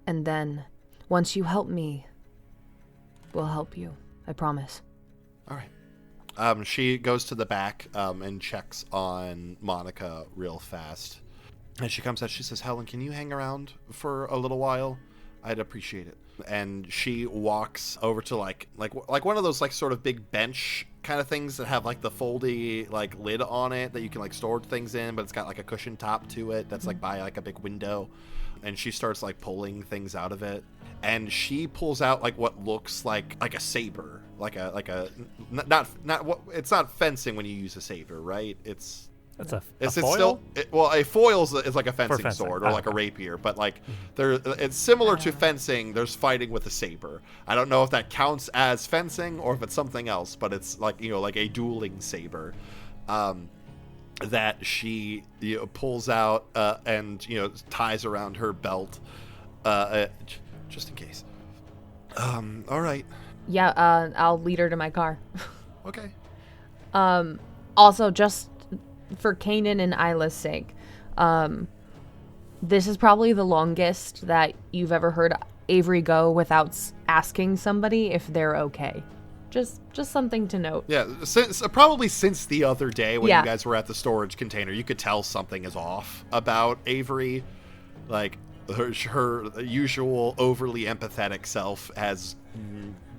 And then, once you help me, we'll help you. I promise. All right. She goes to the back and checks on Monica real fast. And she comes out, she says, Helen, can you hang around for a little while? I'd appreciate it. And she walks over to like one of those like sort of big bench kind of things that have like the foldy like lid on it that you can like store things in, but it's got like a cushion top to it that's like by like a big window. And she starts like pulling things out of it, and she pulls out like what looks like a saber, like a not what, it's not fencing when you use a saber, right? It's That's a It's foil? still a foil is like a fencing fencing. sword or like a rapier, but like it's similar to fencing. There's fighting with a saber. I don't know if that counts as fencing or if it's something else, but it's like like a dueling saber that she pulls out and ties around her belt just in case. All right. Yeah, I'll lead her to my car. Okay. Also, just for Kanan and Isla's sake, this is probably the longest that you've ever heard Avery go without asking somebody if they're okay. Just something to note. Yeah, probably since the other day when Yeah. you guys were at the storage container, you could tell something is off about Avery. Like, her usual overly empathetic self has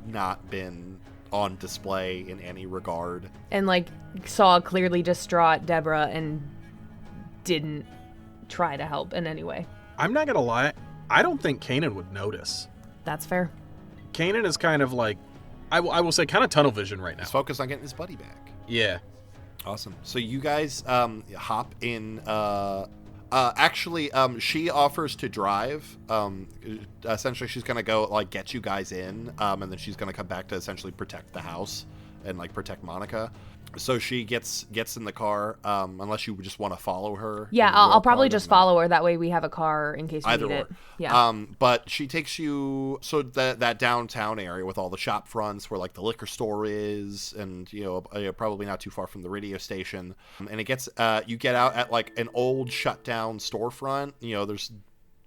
not been on display in any regard. And, like, saw a clearly distraught Deborah and didn't try to help in any way. I'm not gonna lie, I don't think Kanan would notice. That's fair. Kanan is kind of like, I will say, kind of tunnel vision right now. He's focused on getting his buddy back. Yeah. Awesome. So you guys hop in. Actually, she offers to drive. Essentially, she's gonna go like get you guys in, and then she's gonna come back to essentially protect the house and like protect Monica. So she gets in the car. Unless you just want to follow her. Yeah, in your I'll probably car, just doesn't matter. follow her. That way we have a car in case we Either need or. it. Yeah. But she takes you that downtown area with all the shop fronts where like the liquor store is, and probably not too far from the radio station. And it gets you get out at like an old shut down storefront. There's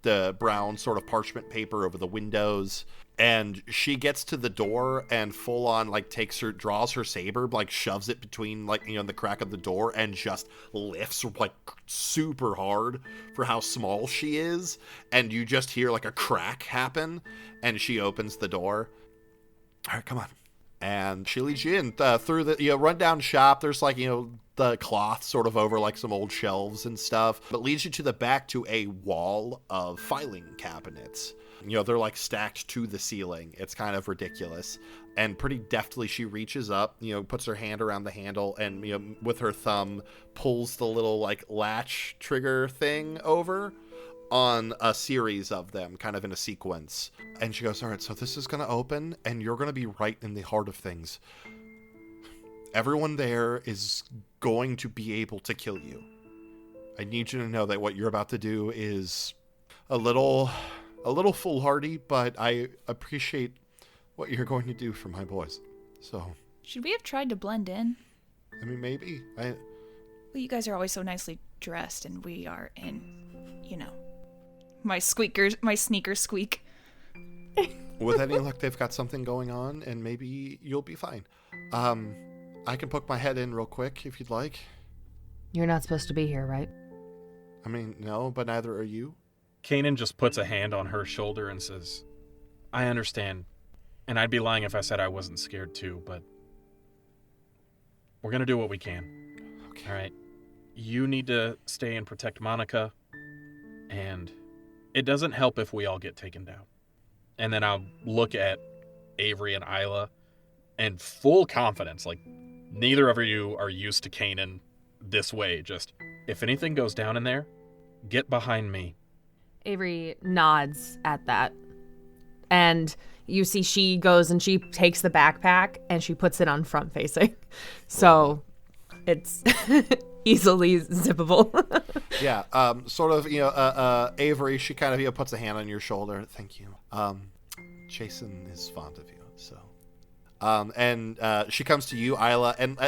the brown sort of parchment paper over the windows. And she gets to the door and full on like draws her saber, like shoves it between like the crack of the door and just lifts like super hard for how small she is. And you just hear like a crack happen, and she opens the door. All right, come on. And she leads you in through the rundown shop. There's like the cloth sort of over like some old shelves and stuff, but leads you to the back to a wall of filing cabinets. They're like stacked to the ceiling. It's kind of ridiculous. And pretty deftly she reaches up, puts her hand around the handle and, with her thumb pulls the little like latch trigger thing over on a series of them kind of in a sequence. And she goes, all right, so this is going to open and you're going to be right in the heart of things. Everyone there is going to be able to kill you. I need you to know that what you're about to do is a little foolhardy, but I appreciate what you're going to do for my boys. So, Should we have tried to blend in? I mean, maybe. Well, you guys are always so nicely dressed, and we are in, my sneakers squeak. With any luck, they've got something going on, and maybe you'll be fine. I can poke my head in real quick if you'd like. You're not supposed to be here, right? I mean, no, but neither are you. Kanan just puts a hand on her shoulder and says, I understand. And I'd be lying if I said I wasn't scared too, but we're going to do what we can. Okay. All right. You need to stay and protect Monica. And it doesn't help if we all get taken down. And then I'll look at Avery and Isla and full confidence, like neither of you are used to Kanan this way. Just if anything goes down in there, get behind me. Avery nods at that. And you see she goes and she takes the backpack and she puts it on front facing. So it's easily zippable. Yeah, sort of, Avery, she kind of, puts a hand on your shoulder. Thank you. Jason is fond of you, so. And she comes to you, Isla, and,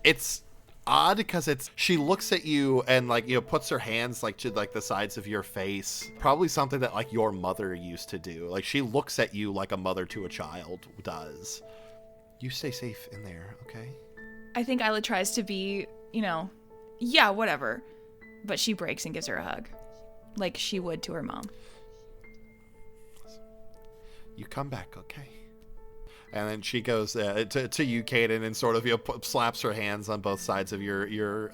it's odd because she looks at you and, puts her hands, to, the sides of your face. Probably something that, your mother used to do. Like, she looks at you like a mother to a child does. You stay safe in there, okay? I think Isla tries to be, yeah, whatever. But she breaks and gives her a hug. Like she would to her mom. You come back, okay? And then she goes to you, Kanan, and sort of slaps her hands on both sides of your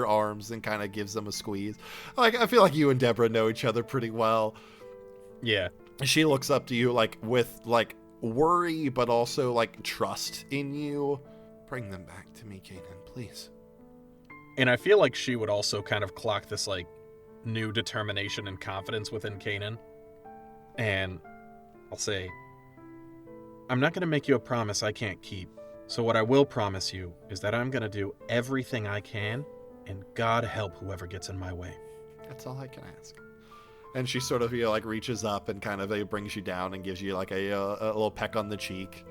arms and kind of gives them a squeeze. I feel like you and Deborah know each other pretty well. Yeah. She looks up to you with worry, but also trust in you. Bring them back to me, Kanan, please. And I feel like she would also kind of clock this, like, new determination and confidence within Kanan. And I'll say, I'm not going to make you a promise I can't keep. So what I will promise you is that I'm going to do everything I can, and God help whoever gets in my way. That's all I can ask. And she sort of, like reaches up and kind of brings you down and gives you like a little peck on the cheek.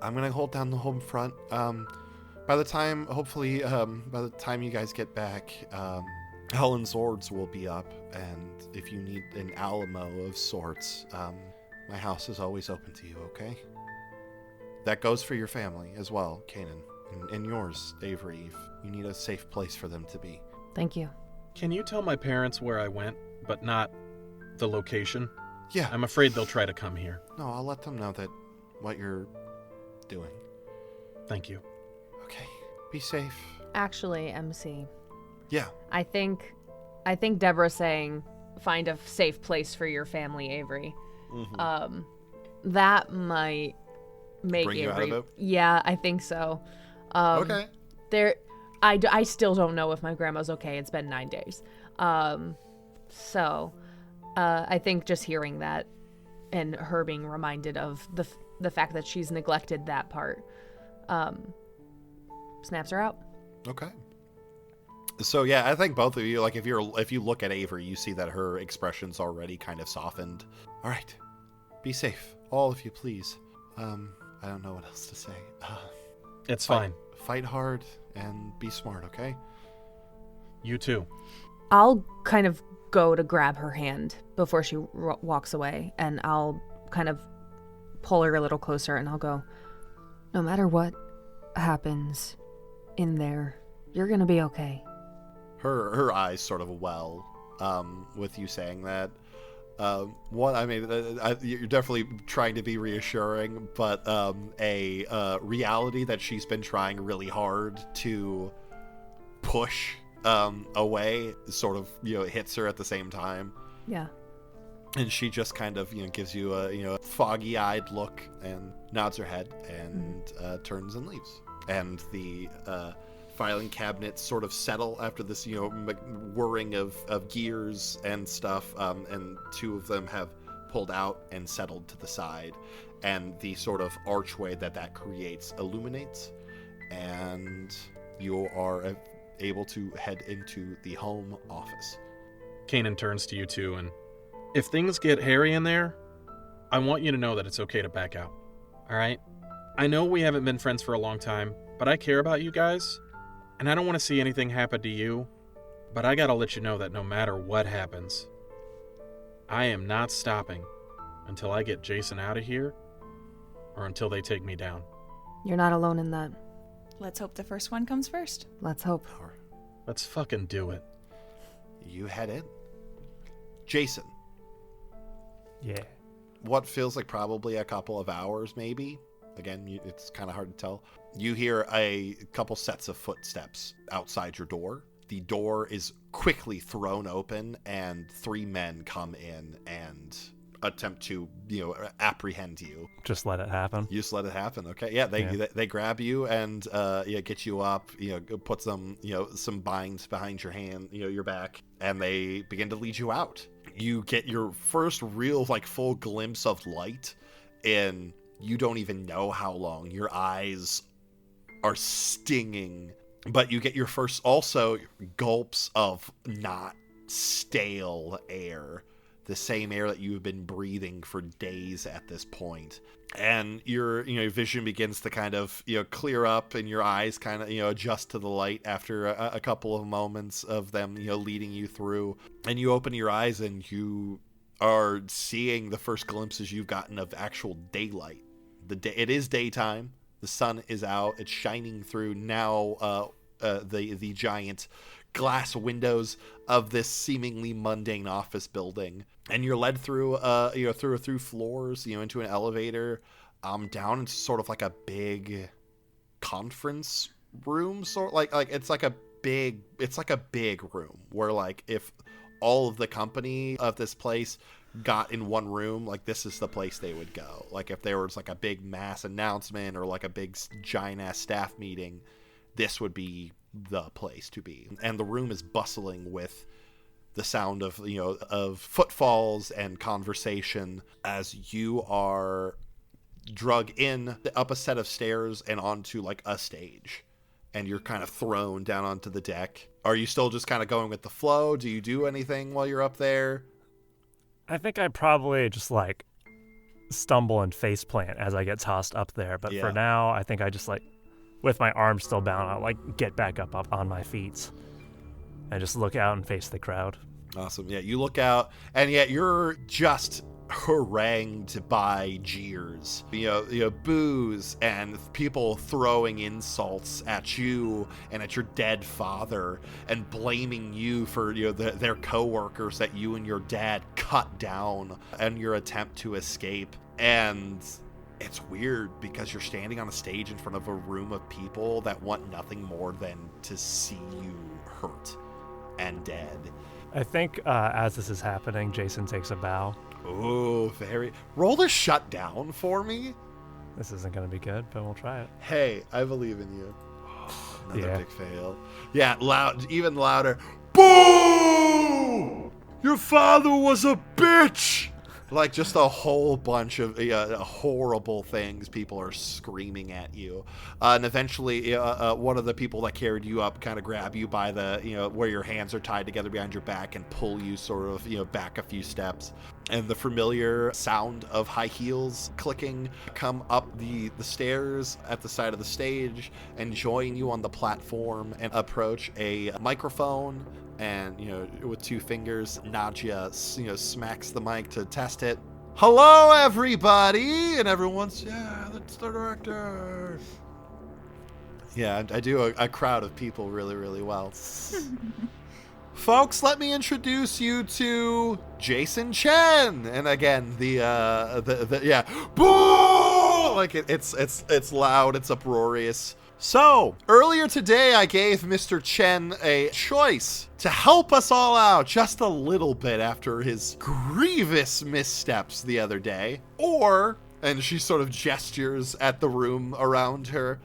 I'm going to hold down the home front. By the time, hopefully, by the time you guys get back, Helen's Swords will be up. And if you need an Alamo of sorts, my house is always open to you, okay? That goes for your family as well, Kanan. And yours, Avery, if you need a safe place for them to be. Thank you. Can you tell my parents where I went, but not the location? Yeah. I'm afraid they'll try to come here. No, I'll let them know that what you're doing. Thank you. Okay. Be safe. Actually, MC. Yeah. I think Deborah's saying find a safe place for your family, Avery. Mm-hmm. That might make Bring you Avery. out of it? Yeah, I think so. Okay. I still don't know if my grandma's okay. It's been 9 days. So I think just hearing that and her being reminded of the fact that she's neglected that part snaps her out. Okay. So yeah, I think both of you, like if you look at Avery, you see that her expression's already kind of softened. All right. Be safe, all of you, please. I don't know what else to say. It's fine. Fight hard and be smart, okay? You too. I'll kind of go to grab her hand before she walks away, and I'll kind of pull her a little closer, and I'll go, no matter what happens in there, you're going to be okay. Her eyes sort of well with you saying that. You're definitely trying to be reassuring, but a reality that she's been trying really hard to push away sort of hits her at the same time. Yeah. And she just kind of gives you a foggy-eyed look and nods her head and turns and leaves. And the filing cabinets sort of settle after this whirring of gears and stuff, and two of them have pulled out and settled to the side, and the sort of archway that creates illuminates, and you are able to head into the home office. Kanan turns to you two, and if things get hairy in there, I want you to know that it's okay to back out. All right? I know we haven't been friends for a long time, but I care about you guys, and I don't want to see anything happen to you, but I gotta let you know that no matter what happens, I am not stopping until I get Jason out of here or until they take me down. You're not alone in that. Let's hope the first one comes first. Let's hope. Let's fucking do it. You head in. Jason. Yeah. What feels like probably a couple of hours, maybe. Again, it's kind of hard to tell. You hear a couple sets of footsteps outside your door. The door is quickly thrown open, and three men come in and attempt to, apprehend you. Just let it happen. You just let it happen, okay? Yeah, they grab you and get you up. Put some some binds behind your hand, your back, and they begin to lead you out. You get your first real full glimpse of light in you don't even know how long. Your eyes are stinging, but you get your first also gulps of not stale air, the same air that you've been breathing for days at this point. And your vision begins to kind of clear up, and your eyes kind of adjust to the light after a couple of moments of them leading you through. And you open your eyes and you are seeing the first glimpses you've gotten of actual daylight. It is daytime. The sun is out. It's shining through now the giant glass windows of this seemingly mundane office building, and you're led through through floors into an elevator down into sort of like a big conference room, it's like a big room where if all of the company of this place got in one room, this is the place they would go. If there was a big mass announcement or a big giant ass staff meeting, this would be the place to be. And the room is bustling with the sound of, of footfalls and conversation as you are drug in up a set of stairs and onto like a stage, and you're kind of thrown down onto the deck. Are you still just kind of going with the flow? Do you do anything while you're up there? I think I probably just like stumble and faceplant as I get tossed up there. But for now, I think I just like, with my arms still bound, I'll like get back up on my feet and just look out and face the crowd. Awesome. Yeah, you look out, and yet you're just harangued by jeers, boos and people throwing insults at you and at your dead father and blaming you for their co-workers that you and your dad cut down and your attempt to escape. And it's weird because you're standing on a stage in front of a room of people that want nothing more than to see you hurt and dead. I think as this is happening, Jason takes a bow. Oh, very. Roll the shut down for me. This isn't going to be good, but we'll try it. Hey, I believe in you. Another Yeah. big fail. Yeah, loud, even louder. Boo! Your father was a bitch! Like, just a whole bunch of horrible things people are screaming at you. And eventually, one of the people that carried you up kind of grab you by the, where your hands are tied together behind your back and pull you sort of, back a few steps. And the familiar sound of high heels clicking come up the stairs at the side of the stage and join you on the platform and approach a microphone. And, with two fingers, Nadia, smacks the mic to test it. Hello, everybody! And everyone's, yeah, that's the director. Yeah, I do a crowd of people really, really well. Folks, let me introduce you to Jason Chen. And again, the boo! Like it's loud, it's uproarious. So, earlier today, I gave Mr. Chen a choice to help us all out just a little bit after his grievous missteps the other day. Or, and she sort of gestures at the room around her,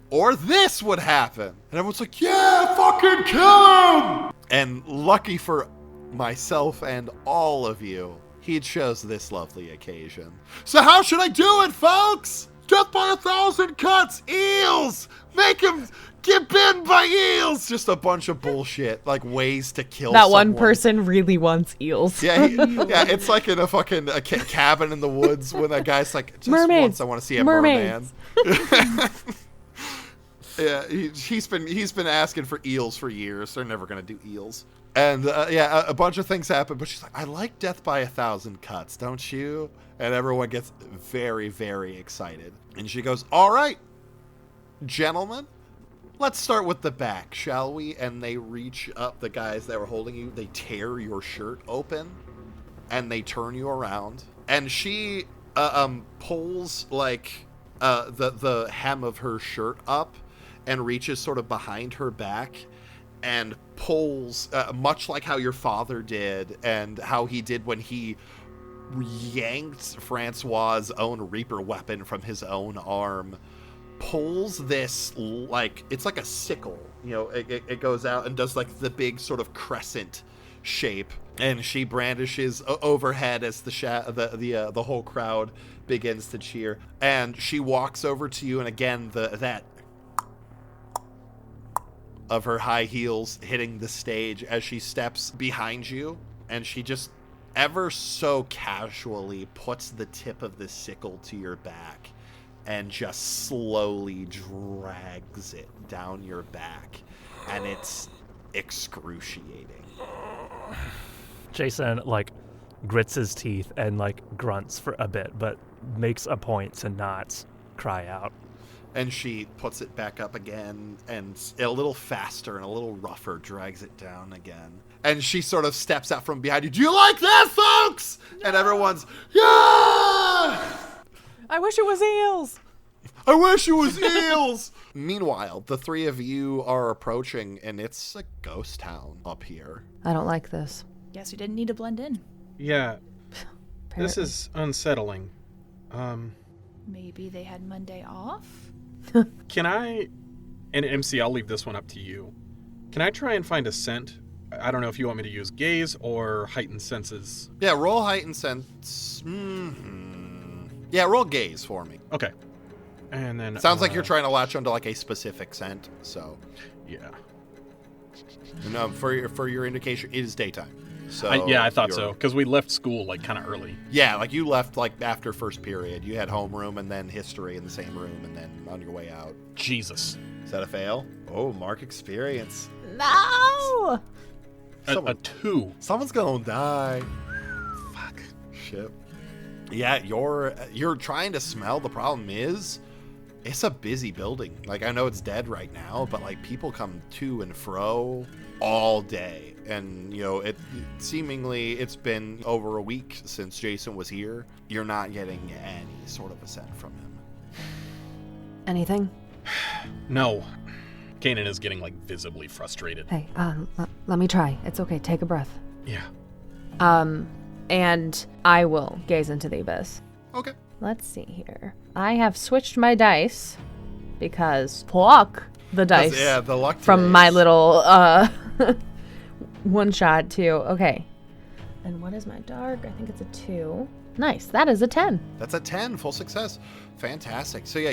or this would happen. And everyone's like, yeah, fucking kill him! And lucky for myself and all of you, he chose this lovely occasion. So how should I do it, folks? Death by 1,000 cuts! Eels! Make him get bitten by eels! Just a bunch of bullshit, like ways to kill that someone. one person really wants eels. Yeah, it's like in a fucking cabin in the woods when that guy's like, just Mermaids. once I want to see a Mermaids. merman. Yeah, he's been asking for eels for years. They're never gonna do eels. And a bunch of things happen, but she's like, I like Death by 1,000 Cuts, don't you? And everyone gets very, very excited. And she goes, all right, gentlemen, let's start with the back, shall we? And they reach up, the guys that were holding you, they tear your shirt open, and they turn you around. And she pulls, like, the hem of her shirt up and reaches sort of behind her back and pulls, much like how your father did and how he did when he yanked Francois' own Reaper weapon from his own arm, pulls this, like, it's like a sickle, it goes out and does like the big sort of crescent shape, and she brandishes overhead as the whole crowd begins to cheer, and she walks over to you, and again that of her high heels hitting the stage as she steps behind you, and she just ever so casually puts the tip of the sickle to your back and just slowly drags it down your back, and it's excruciating. Jason, like, grits his teeth and, like, grunts for a bit, but makes a point to not cry out. And she puts it back up again, and a little faster and a little rougher drags it down again. And she sort of steps out from behind you. Do you like that, folks? Yeah. And everyone's, yeah! I wish it was eels. I wish it was eels. Meanwhile, the three of you are approaching, and it's a ghost town up here. I don't like this. Guess we didn't need to blend in. Yeah, Apparently. this is unsettling. Maybe they had Monday off? Can I And MC, I'll leave this one up to you. Can I try and find a scent? I don't know if you want me to use gaze or heightened senses. Yeah, roll heightened sense. Yeah, roll gaze for me. Okay. And then... Sounds like you're trying to latch onto, like, a specific scent, so... Yeah. No, for your indication, it is daytime. So I thought so, because we left school, like, kind of early. Yeah, like, you left, like, after first period. You had homeroom and then history in the same room, and then on your way out. Jesus. Is that a fail? Oh, mark experience. No! A 2. Someone's gonna die. Fuck. Shit. Yeah, you're trying to smell. The problem is, it's a busy building. Like, I know it's dead right now, but, like, people come to and fro all day. And, you know, seemingly it's been over a week since Jason was here. You're not getting any sort of a scent from him. Anything? No. Kanan is getting, like, visibly frustrated. Hey, let me try. It's okay. Take a breath. Yeah. And I will gaze into the abyss. Okay. Let's see here. I have switched my dice because pluck the dice. Yeah, the luck from today my is- little one shot too. Okay. And what is my dark? I think it's a 2. Nice. That is a 10. That's a 10, full success. Fantastic. So yeah,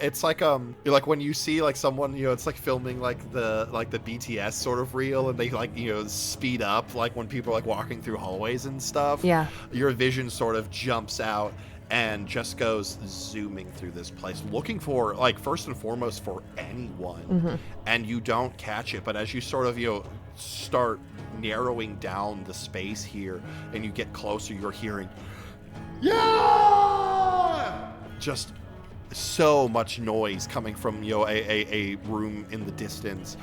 it's like like when you see like someone, you know, it's like filming like the BTS sort of reel, and they like, you know, speed up like when people are like walking through hallways and stuff. Yeah. Your vision sort of jumps out and just goes zooming through this place, looking for, like, first and foremost for anyone, and you don't catch it. But as you sort of, you know, start narrowing down the space here and you get closer, you're hearing, yeah, just so much noise coming from, you know, a room in the distance.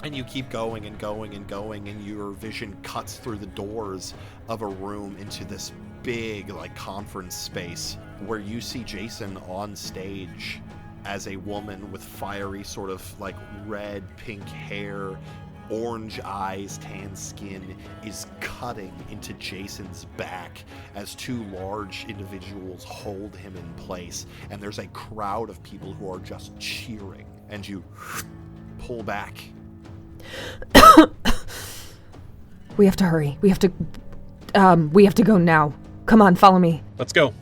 And you keep going and going and going, and your vision cuts through the doors of a room into this big, like, conference space where you see Jason on stage as a woman with fiery sort of like red, pink hair, orange eyes, tan skin, is cutting into Jason's back as 2 large individuals hold him in place. And there's a crowd of people who are just cheering, and you pull back. We have to hurry. We have to go now. Come on, follow me. Let's go.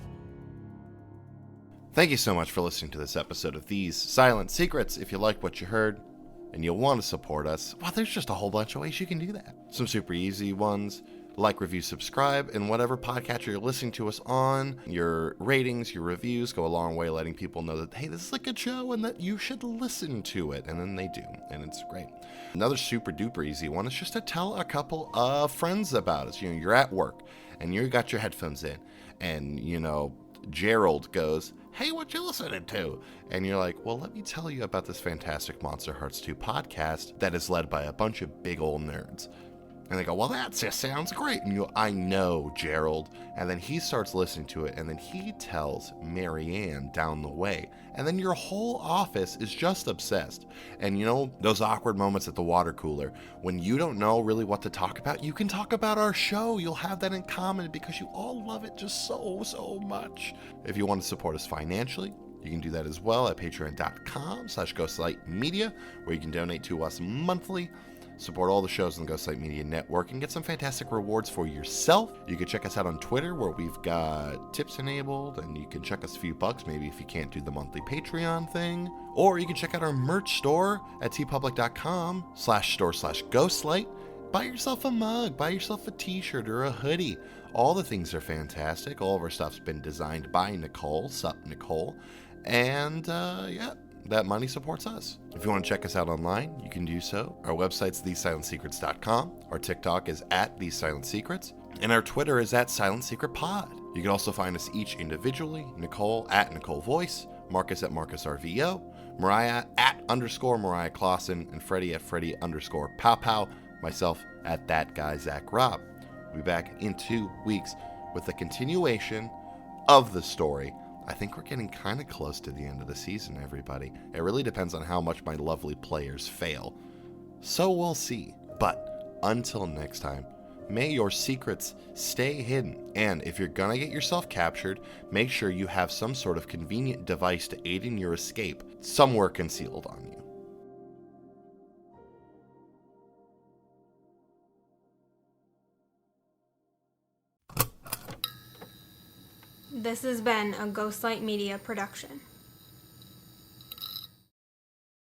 Thank you so much for listening to this episode of These Silent Secrets. If you like what you heard and you want to support us, well, there's just a whole bunch of ways you can do that. Some super easy ones: like, review, subscribe, and whatever podcatcher you're listening to us on. Your ratings, your reviews go a long way letting people know that, hey, this is a good show and that you should listen to it. And then they do, and it's great. Another super duper easy one is just to tell a couple of friends about us. You know, you're at work and you got your headphones in, and, you know, Gerald goes, hey, what you listening to? And you're like, well, let me tell you about this fantastic Monster Hearts 2 podcast that is led by a bunch of big old nerds. And they go, well, that just sounds great. And you go, I know, Gerald. And then he starts listening to it, and then he tells Marianne down the way. And then your whole office is just obsessed. And you know, those awkward moments at the water cooler, when you don't know really what to talk about, you can talk about our show. You'll have that in common because you all love it just so much. If you want to support us financially, you can do that as well at patreon.com/ghostlightmedia, where you can donate to us monthly. Support all the shows on the Ghostlight Media Network and get some fantastic rewards for yourself. You can check us out on Twitter, where we've got tips enabled, and you can check us a few bucks maybe if you can't do the monthly Patreon thing. Or you can check out our merch store at tpublic.com/store/ghostlight. Buy yourself a mug, buy yourself a t-shirt or a hoodie. All the things are fantastic. All of our stuff's been designed by Nicole. Sup, Nicole. And, yeah. That money supports us. If you want to check us out online, you can do so. Our website's thesilientsecrets.com. Our TikTok is @thesilientsecrets. And our Twitter is @silentsecretpod. You can also find us each individually. Nicole @NicoleVoice, Marcus @MarcusRVO, Mariah @_Mariah Clawson, and Freddie @Freddie_PowPow. Myself @ThatGuyZachRobb. We'll be back in 2 weeks with the continuation of the story. I think we're getting kind of close to the end of the season, everybody. It really depends on how much my lovely players fail. So we'll see. But until next time, may your secrets stay hidden. And if you're gonna get yourself captured, make sure you have some sort of convenient device to aid in your escape somewhere concealed on you. This has been a Ghostlight Media production.